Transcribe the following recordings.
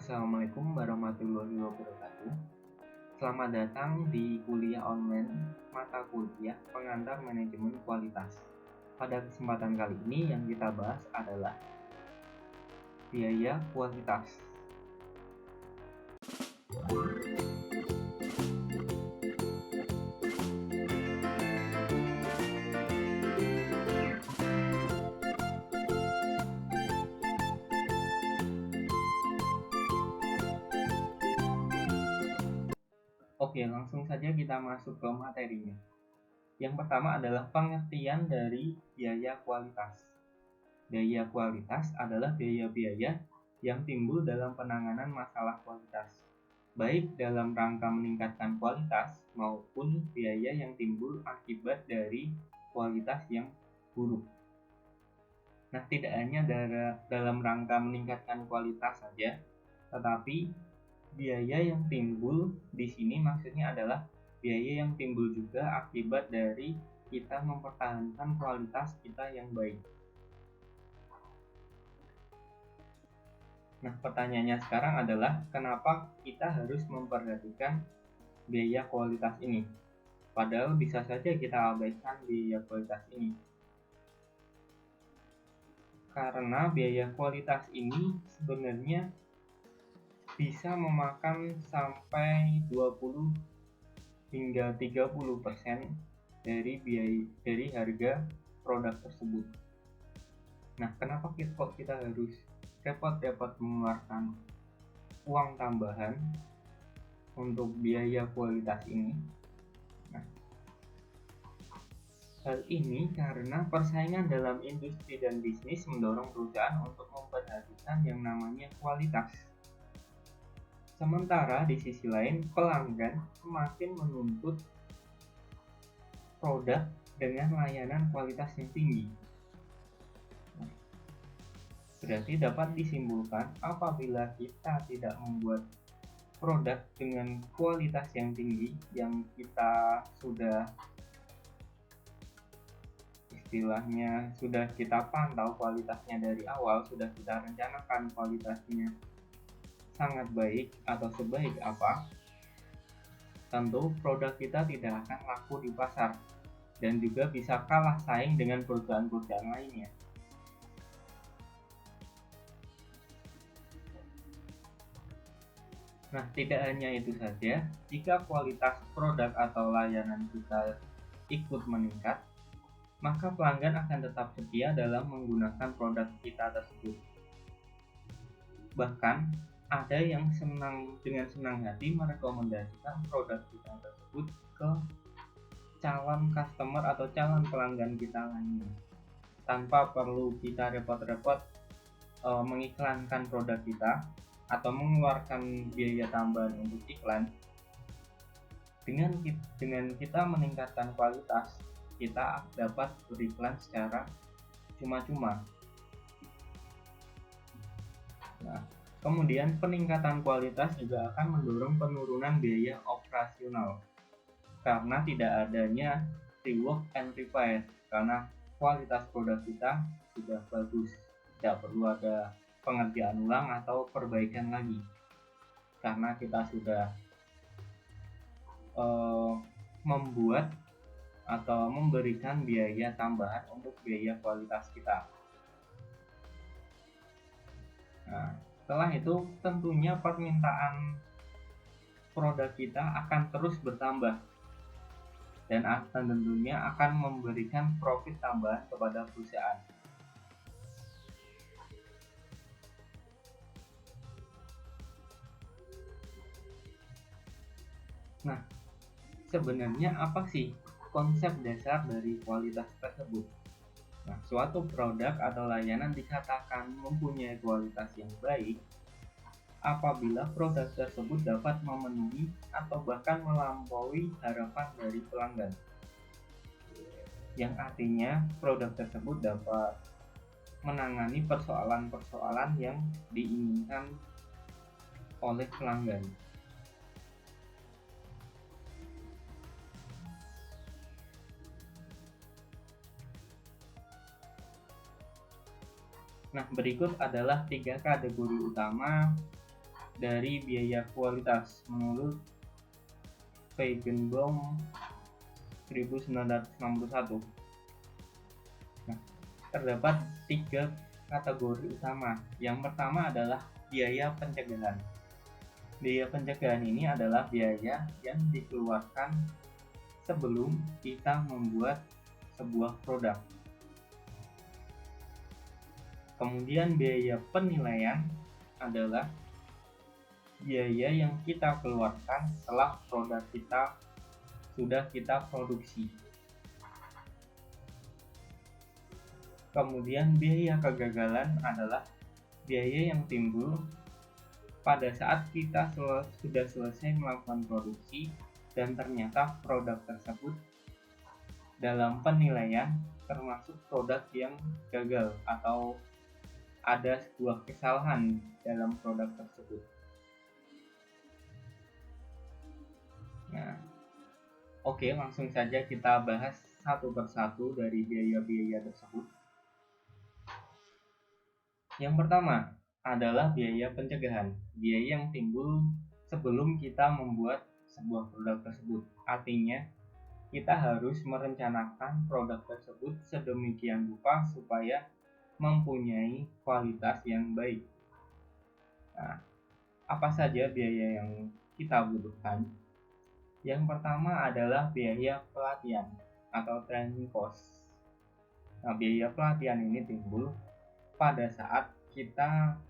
Assalamualaikum warahmatullahi wabarakatuh. Selamat datang di kuliah online mata kuliah pengantar manajemen kualitas. Pada kesempatan kali ini yang kita bahas adalah biaya kualitas. Oke, langsung saja kita masuk ke materinya. Yang pertama adalah pengertian dari biaya kualitas. Biaya kualitas adalah biaya-biaya yang timbul dalam penanganan masalah kualitas, baik dalam rangka meningkatkan kualitas maupun biaya yang timbul akibat dari kualitas yang buruk. Nah, tidak hanya dalam rangka meningkatkan kualitas saja, tetapi biaya yang timbul di sini maksudnya adalah biaya yang timbul juga akibat dari kita mempertahankan kualitas kita yang baik. Nah, pertanyaannya sekarang adalah kenapa kita harus memperhatikan biaya kualitas ini? Padahal bisa saja kita abaikan biaya kualitas ini. Karena biaya kualitas ini sebenarnya bisa memakan sampai 20 hingga 30% dari harga produk tersebut. Nah, kenapa kita harus repot-repot mengeluarkan uang tambahan untuk biaya kualitas ini? Nah, hal ini karena persaingan dalam industri dan bisnis mendorong perusahaan untuk memperhatikan yang namanya kualitas. Sementara di sisi lain, pelanggan semakin menuntut produk dengan layanan kualitas yang tinggi. Berarti dapat disimpulkan apabila kita tidak membuat produk dengan kualitas yang tinggi yang kita sudah istilahnya sudah kita pantau kualitasnya dari awal, sudah kita rencanakan kualitasnya sangat baik atau sebaik apa, tentu produk kita tidak akan laku di pasar dan juga bisa kalah saing dengan perusahaan-perusahaan lainnya. Nah, tidak hanya itu saja, jika kualitas produk atau layanan kita ikut meningkat, maka pelanggan akan tetap setia dalam menggunakan produk kita tersebut. Bahkan, ada yang dengan senang hati merekomendasikan produk kita tersebut ke calon customer atau calon pelanggan kita lainnya, tanpa perlu kita repot-repot mengiklankan produk kita atau mengeluarkan biaya tambahan untuk iklan. Dengan kita meningkatkan kualitas, kita dapat beriklan secara cuma-cuma. Nah, kemudian peningkatan kualitas juga akan mendorong penurunan biaya operasional karena tidak adanya rework and repair, karena kualitas produk kita sudah bagus, tidak perlu ada pengerjaan ulang atau perbaikan lagi karena kita sudah membuat atau memberikan biaya tambahan untuk biaya kualitas kita. Nah, setelah itu tentunya permintaan produk kita akan terus bertambah dan tentunya akan memberikan profit tambahan kepada perusahaan. Nah, sebenarnya apa sih konsep dasar dari kualitas tersebut? Nah, suatu produk atau layanan dikatakan mempunyai kualitas yang baik apabila produk tersebut dapat memenuhi atau bahkan melampaui harapan dari pelanggan. Yang artinya produk tersebut dapat menangani persoalan-persoalan yang diinginkan oleh pelanggan. Nah, berikut adalah 3 kategori utama dari biaya kualitas menurut Feigenbaum 1961. Nah, terdapat 3 kategori utama. Yang pertama adalah biaya pencegahan. Biaya pencegahan ini adalah biaya yang dikeluarkan sebelum kita membuat sebuah produk. Kemudian biaya penilaian adalah biaya yang kita keluarkan setelah produk kita sudah kita produksi. Kemudian biaya kegagalan adalah biaya yang timbul pada saat kita sudah selesai melakukan produksi dan ternyata produk tersebut dalam penilaian termasuk produk yang gagal atau ada sebuah kesalahan dalam produk tersebut. Nah, oke, langsung saja kita bahas satu persatu dari biaya-biaya tersebut. Yang pertama adalah biaya pencegahan, biaya yang timbul sebelum kita membuat sebuah produk tersebut. Artinya, kita harus merencanakan produk tersebut sedemikian rupa supaya mempunyai kualitas yang baik. Nah, apa saja biaya yang kita butuhkan? Yang pertama adalah biaya pelatihan atau training cost. Nah, biaya pelatihan ini timbul pada saat kita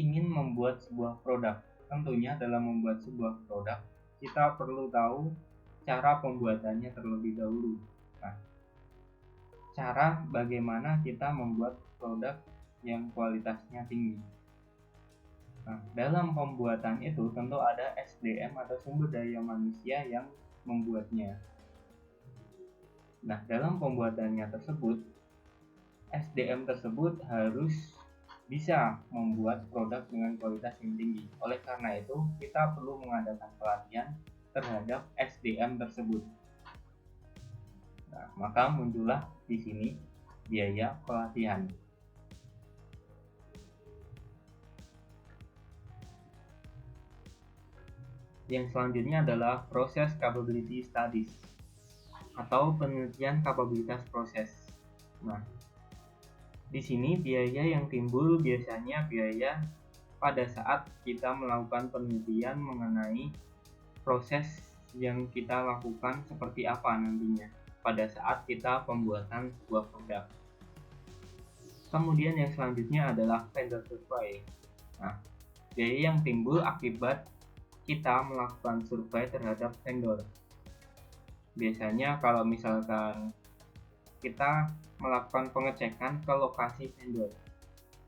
ingin membuat sebuah produk. Tentunya dalam membuat sebuah produk, kita perlu tahu cara pembuatannya terlebih dahulu. Nah, cara bagaimana kita membuat produk yang kualitasnya tinggi. Nah, dalam pembuatan itu tentu ada SDM atau sumber daya manusia yang membuatnya. Nah, dalam pembuatannya tersebut, SDM tersebut harus bisa membuat produk dengan kualitas yang tinggi. Oleh karena itu, kita perlu mengadakan pelatihan terhadap SDM tersebut. Nah, maka muncullah di sini biaya pelatihan. Yang selanjutnya adalah proses capability studies atau penelitian kapabilitas proses. Nah, di sini biaya yang timbul biasanya biaya pada saat kita melakukan penelitian mengenai proses yang kita lakukan seperti apa nantinya pada saat kita pembuatan sebuah produk. Kemudian yang selanjutnya adalah vendor survey. Nah, biaya yang timbul akibat kita melakukan survei terhadap vendor. Biasanya kalau misalkan kita melakukan pengecekan ke lokasi vendor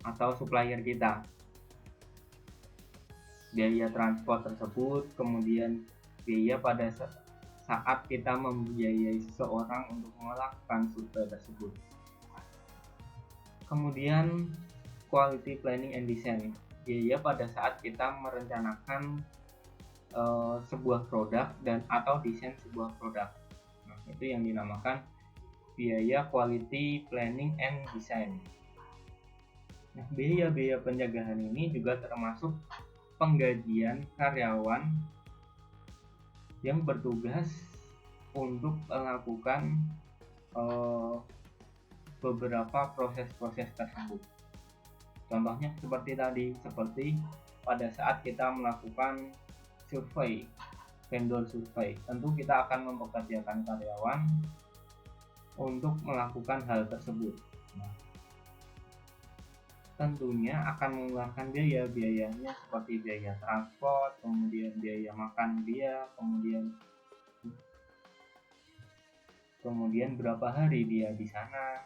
atau supplier kita, biaya transport tersebut, kemudian biaya pada saat kita membiayai seseorang untuk melakukan survei tersebut. Kemudian quality planning and design, biaya pada saat kita merencanakan sebuah produk dan atau desain sebuah produk. Nah, itu yang dinamakan biaya quality planning and design. Nah, biaya-biaya pencegahan ini juga termasuk penggajian karyawan yang bertugas untuk melakukan beberapa proses-proses tersebut. Contohnya seperti tadi, seperti pada saat kita melakukan survei, vendor survei, tentu kita akan mempekerjakan karyawan untuk melakukan hal tersebut. Nah, tentunya akan mengeluarkan biayanya seperti biaya transport, kemudian biaya makan dia, kemudian berapa hari dia di sana,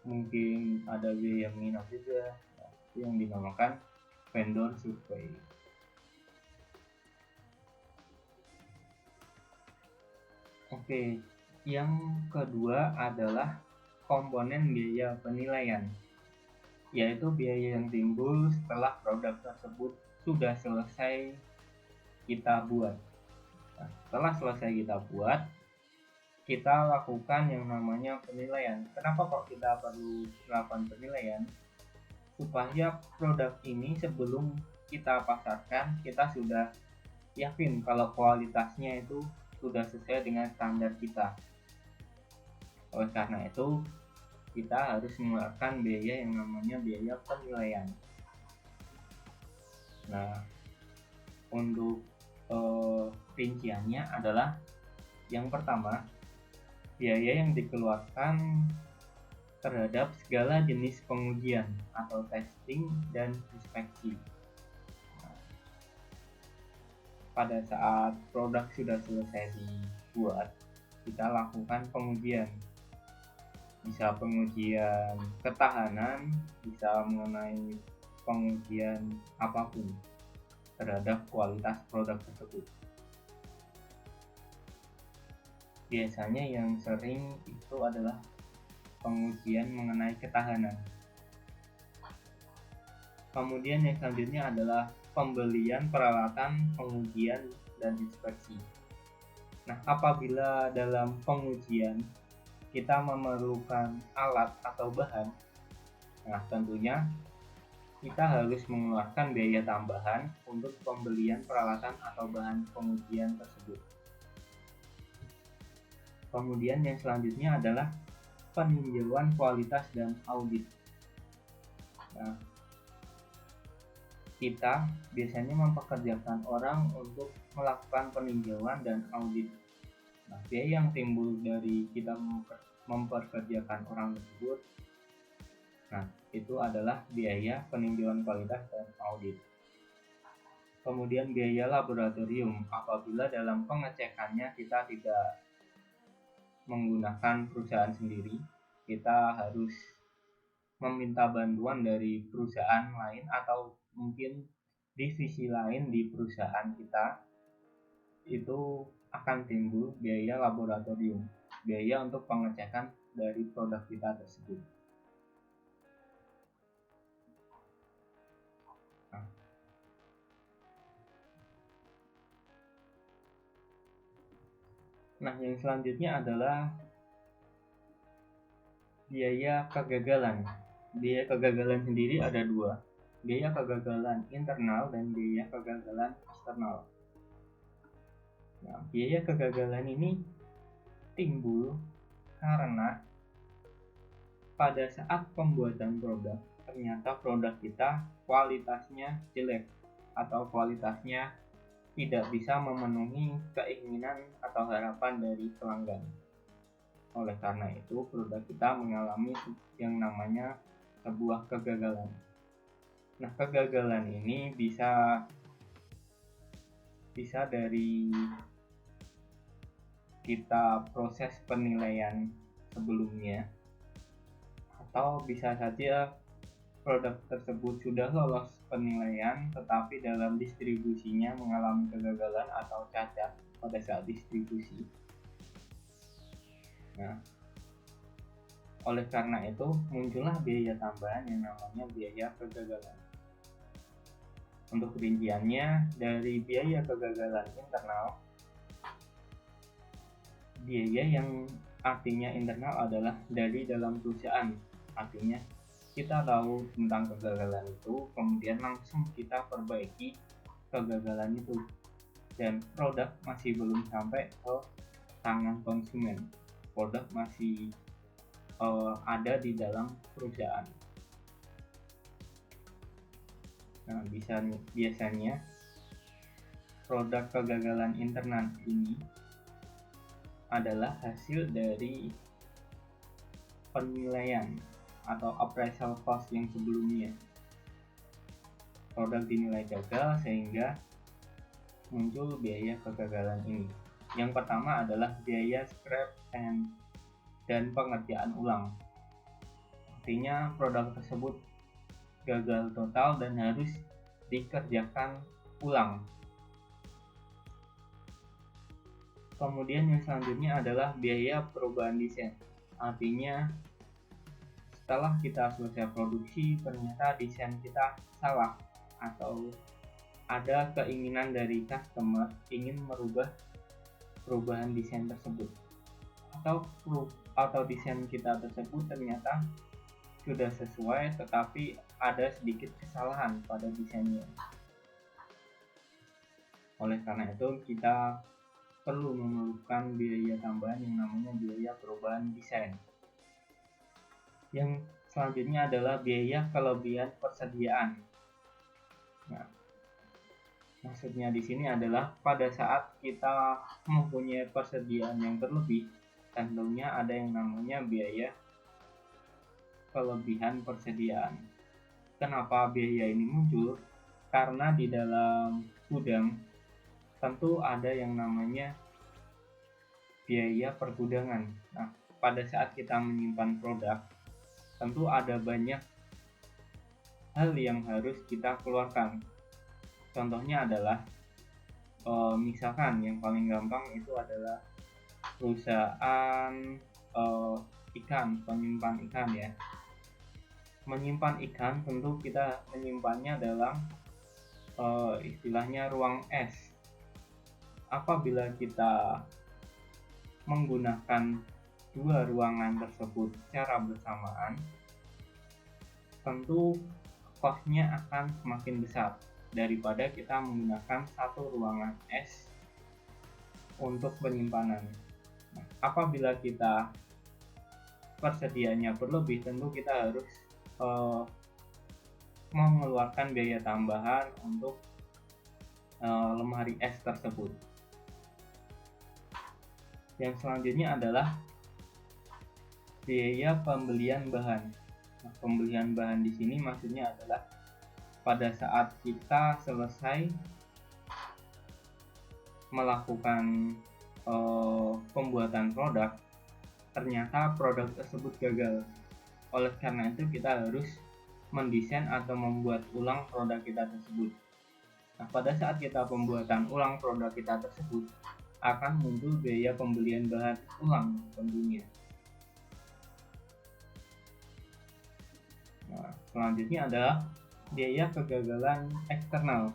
mungkin ada biaya menginap juga. Nah, itu yang dinamakan vendor survei. Oke, yang kedua adalah komponen biaya penilaian, yaitu biaya yang timbul setelah produk tersebut sudah selesai kita buat. Nah, setelah selesai kita buat, kita lakukan yang namanya penilaian. Kenapa kok kita perlu melakukan penilaian? supaya produk ini sebelum kita pasarkan kita sudah yakin kalau kualitasnya itu sudah sesuai dengan standar kita. Oleh karena itu, kita harus mengeluarkan biaya yang namanya biaya penilaian. Nah, untuk rinciannya adalah yang pertama, biaya yang dikeluarkan terhadap segala jenis pengujian atau testing dan inspeksi. Pada saat produk sudah selesai dibuat, kita lakukan pengujian. Bisa pengujian ketahanan, bisa mengenai pengujian apapun terhadap kualitas produk tersebut. Biasanya yang sering itu adalah pengujian mengenai ketahanan. Kemudian yang selanjutnya adalah pembelian peralatan pengujian dan inspeksi. Nah, apabila dalam pengujian kita memerlukan alat atau bahan, nah tentunya kita harus mengeluarkan biaya tambahan untuk pembelian peralatan atau bahan pengujian tersebut. Kemudian yang selanjutnya adalah peninjauan kualitas dan audit. Nah, kita biasanya mempekerjakan orang untuk melakukan peninjauan dan audit. Nah, biaya yang timbul dari kita memperkerjakan orang tersebut, nah itu adalah biaya peninjauan kualitas dan audit. Kemudian biaya laboratorium, apabila dalam pengecekannya kita tidak menggunakan perusahaan sendiri, kita harus meminta bantuan dari perusahaan lain atau mungkin divisi lain di perusahaan kita, itu akan timbul biaya laboratorium, biaya untuk pengecekan dari produk kita tersebut. Nah, yang selanjutnya adalah biaya kegagalan. Biaya kegagalan sendiri ada dua, biaya kegagalan internal dan biaya kegagalan eksternal. Nah, biaya kegagalan ini timbul karena pada saat pembuatan produk ternyata produk kita kualitasnya jelek atau kualitasnya tidak bisa memenuhi keinginan atau harapan dari pelanggan. Oleh karena itu, produk kita mengalami yang namanya sebuah kegagalan. Nah, kegagalan ini bisa dari kita proses penilaian sebelumnya, atau bisa saja produk tersebut sudah lolos penilaian tetapi dalam distribusinya mengalami kegagalan atau cacat pada saat distribusi. Nah, oleh karena itu muncullah biaya tambahan yang namanya biaya kegagalan. Untuk rinciannya, dari biaya kegagalan internal, biaya yang artinya internal adalah dari dalam perusahaan, artinya kita tahu tentang kegagalan itu, kemudian langsung kita perbaiki kegagalan itu, dan produk masih belum sampai ke tangan konsumen, produk masih ada di dalam perusahaan. Nah, biasanya produk kegagalan internal ini adalah hasil dari penilaian atau appraisal cost yang sebelumnya. Produk dinilai gagal sehingga muncul biaya kegagalan ini. Yang pertama adalah biaya scrap dan pengerjaan ulang. Artinya produk tersebut gagal total dan harus dikerjakan ulang. Kemudian yang selanjutnya adalah biaya perubahan desain. Artinya setelah kita selesai produksi ternyata desain kita salah atau ada keinginan dari customer ingin merubah perubahan desain tersebut, atau desain kita tersebut ternyata sudah sesuai tetapi ada sedikit kesalahan pada desainnya. Oleh karena itu, kita perlu memerlukan biaya tambahan yang namanya biaya perubahan desain. Yang selanjutnya adalah biaya kelebihan persediaan. Nah, maksudnya di sini adalah pada saat kita mempunyai persediaan yang berlebih, tentunya ada yang namanya biaya kelebihan persediaan. Kenapa biaya ini muncul? Karena di dalam gudang tentu ada yang namanya biaya pergudangan. Nah, pada saat kita menyimpan produk, tentu ada banyak hal yang harus kita keluarkan. Contohnya adalah misalkan yang paling gampang itu adalah perusahaan ikan, penyimpan ikan ya. Menyimpan ikan tentu kita menyimpannya dalam istilahnya ruang es. Apabila kita menggunakan dua ruangan tersebut secara bersamaan, tentu cost-nya akan semakin besar daripada kita menggunakan satu ruangan es untuk penyimpanan. Nah, apabila kita persediaannya berlebih, tentu kita harus mengeluarkan biaya tambahan untuk lemari es tersebut. Yang selanjutnya adalah biaya pembelian bahan. Nah, pembelian bahan di sini maksudnya adalah pada saat kita selesai melakukan pembuatan produk, ternyata produk tersebut gagal. Oleh karena itu kita harus mendesain atau membuat ulang produk kita tersebut. Nah, pada saat kita pembuatan ulang produk kita tersebut, akan muncul biaya pembelian bahan ulang tentunya. Nah, selanjutnya adalah biaya kegagalan eksternal.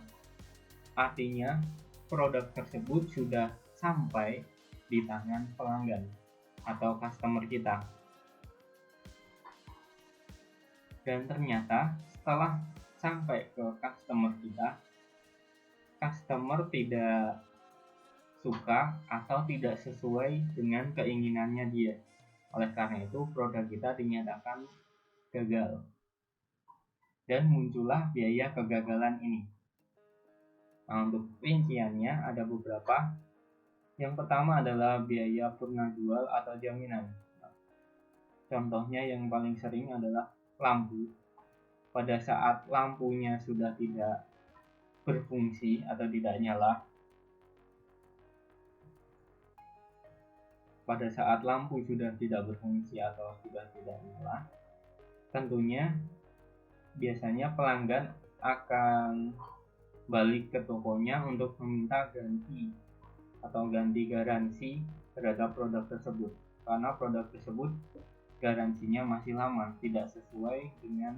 Artinya, produk tersebut sudah sampai di tangan pelanggan atau customer kita. Dan ternyata setelah sampai ke customer kita, customer tidak suka atau tidak sesuai dengan keinginannya dia. Oleh karena itu, produk kita dinyatakan gagal. Dan muncullah biaya kegagalan ini. Nah, untuk rinciannya ada beberapa. Yang pertama adalah biaya purna jual atau jaminan. Contohnya yang paling sering adalah lampu. Pada saat lampunya sudah tidak berfungsi atau tidak nyala, pada saat lampu sudah tidak berfungsi atau sudah tidak nyala, tentunya biasanya pelanggan akan balik ke tokonya untuk meminta ganti atau ganti garansi terhadap produk tersebut, karena produk tersebut garansinya masih lama, tidak sesuai dengan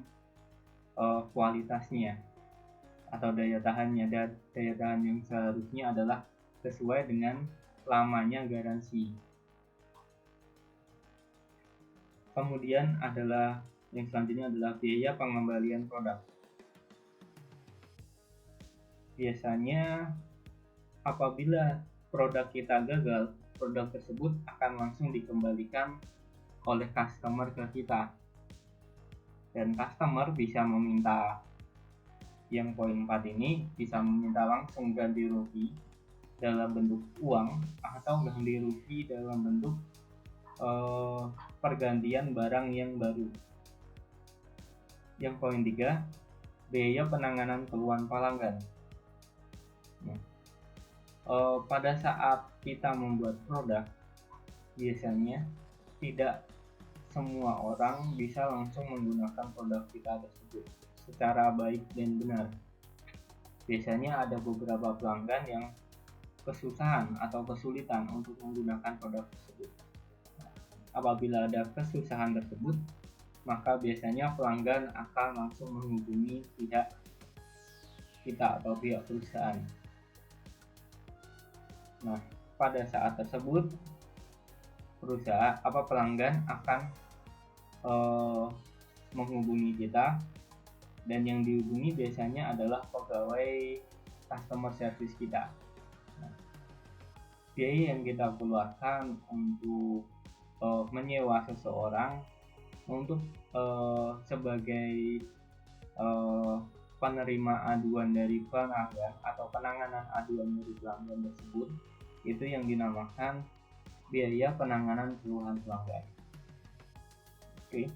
kualitasnya atau daya tahannya, dan daya tahan yang seharusnya adalah sesuai dengan lamanya garansi. Kemudian adalah yang selanjutnya adalah biaya pengembalian produk. Biasanya apabila produk kita gagal, produk tersebut akan langsung dikembalikan oleh customer ke kita, dan customer bisa meminta, yang poin 4 ini, bisa meminta langsung ganti rugi dalam bentuk uang atau ganti rugi dalam bentuk pergantian barang yang baru. Yang poin 3, biaya penanganan keluhan pelanggan. Pada saat kita membuat produk, biasanya tidak semua orang bisa langsung menggunakan produk kita tersebut secara baik dan benar. Biasanya ada beberapa pelanggan yang kesusahan atau kesulitan untuk menggunakan produk tersebut. Apabila ada kesusahan tersebut, maka biasanya pelanggan akan langsung menghubungi pihak kita atau pihak perusahaan. Nah, pada saat tersebut pelanggan akan menghubungi kita dan yang dihubungi biasanya adalah pegawai customer service kita. Nah, biaya yang kita keluarkan untuk menyewa seseorang untuk sebagai penerima aduan dari pelanggan atau penanganan aduan dari pelanggan tersebut, itu yang dinamakan biaya penanganan keluhan pelanggan. Oke.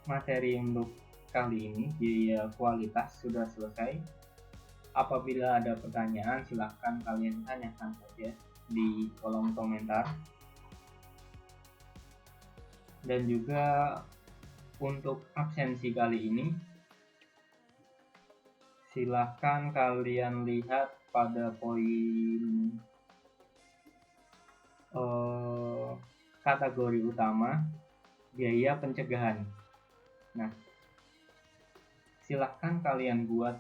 Materi untuk kali ini biaya kualitas sudah selesai. Apabila ada pertanyaan, silahkan kalian tanyakan saja di kolom komentar. Dan juga untuk absensi kali ini, silahkan kalian lihat pada poin kategori utama biaya pencegahan. Nah, silahkan kalian buat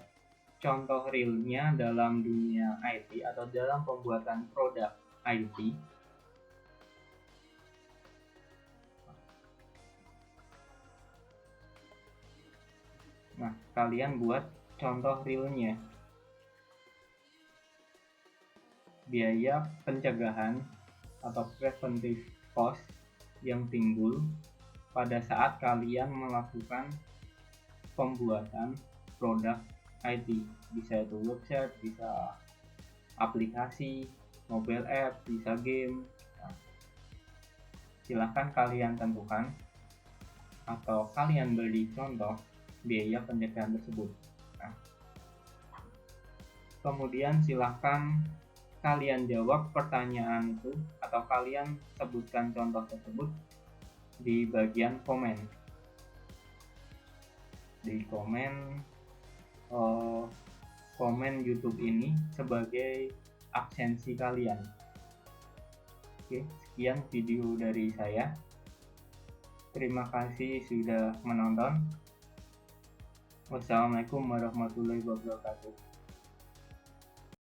contoh realnya dalam dunia IT atau dalam pembuatan produk IT. Nah, kalian buat contoh realnya. Biaya pencegahan atau preventive cost yang timbul pada saat kalian melakukan pembuatan produk IT. Bisa itu website, bisa aplikasi, mobile app, bisa game. Nah, silahkan kalian tentukan atau kalian beri contoh biaya pencegahan tersebut. Nah, kemudian silahkan kalian jawab pertanyaan itu atau kalian sebutkan contoh tersebut di bagian komen. Di komen YouTube ini sebagai absensi kalian. Oke, sekian video dari saya. Terima kasih sudah menonton. Wassalamualaikum warahmatullahi wabarakatuh.